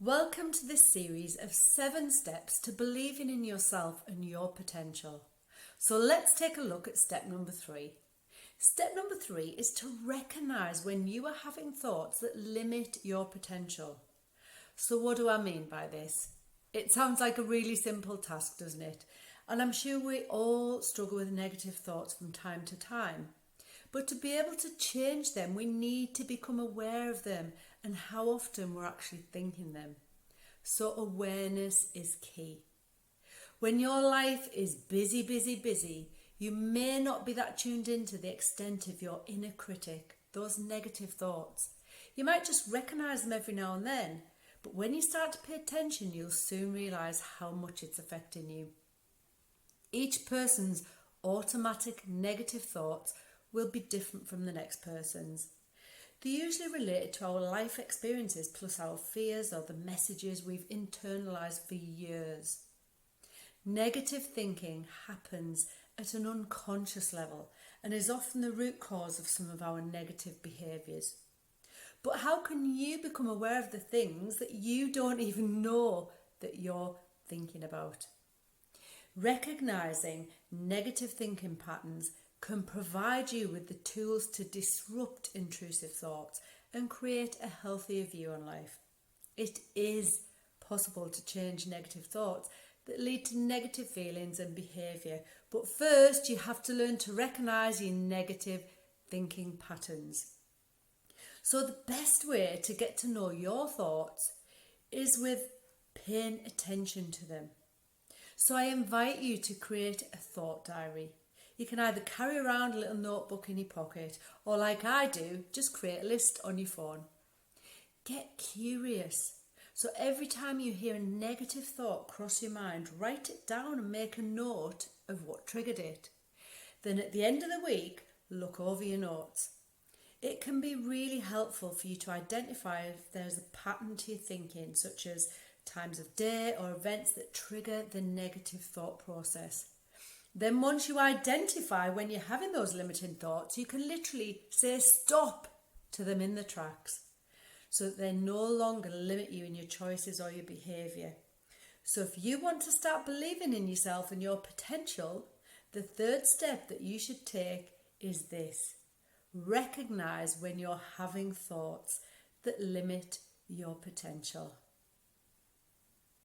Welcome to this series of 7 steps to believing in yourself and your potential. So let's take a look at step number 3. Step number 3 is to recognize when you are having thoughts that limit your potential. So what do I mean by this? It sounds like a really simple task, doesn't it? And I'm sure we all struggle with negative thoughts from time to time. But to be able to change them, we need to become aware of them and how often we're actually thinking them. So awareness is key. When your life is busy, you may not be that tuned into the extent of your inner critic, those negative thoughts. You might just recognise them every now and then, but when you start to pay attention, you'll soon realise how much it's affecting you. Each person's automatic negative thoughts will be different from the next person's. They're usually related to our life experiences plus our fears or the messages we've internalised for years. Negative thinking happens at an unconscious level and is often the root cause of some of our negative behaviours. But how can you become aware of the things that you don't even know that you're thinking about? Recognising negative thinking patterns can provide you with the tools to disrupt intrusive thoughts and create a healthier view on life. It is possible to change negative thoughts that lead to negative feelings and behaviour, but first you have to learn to recognise your negative thinking patterns. So the best way to get to know your thoughts is with paying attention to them. So I invite you to create a thought diary. You can either carry around a little notebook in your pocket or, like I do, just create a list on your phone. Get curious. So every time you hear a negative thought cross your mind, write it down and make a note of what triggered it. Then at the end of the week, look over your notes. It can be really helpful for you to identify if there's a pattern to your thinking, such as times of day or events that trigger the negative thought process. Then once you identify when you're having those limiting thoughts, you can literally say stop to them in the tracks so that they no longer limit you in your choices or your behaviour. So if you want to start believing in yourself and your potential, the third step that you should take is this. Recognise when you're having thoughts that limit your potential.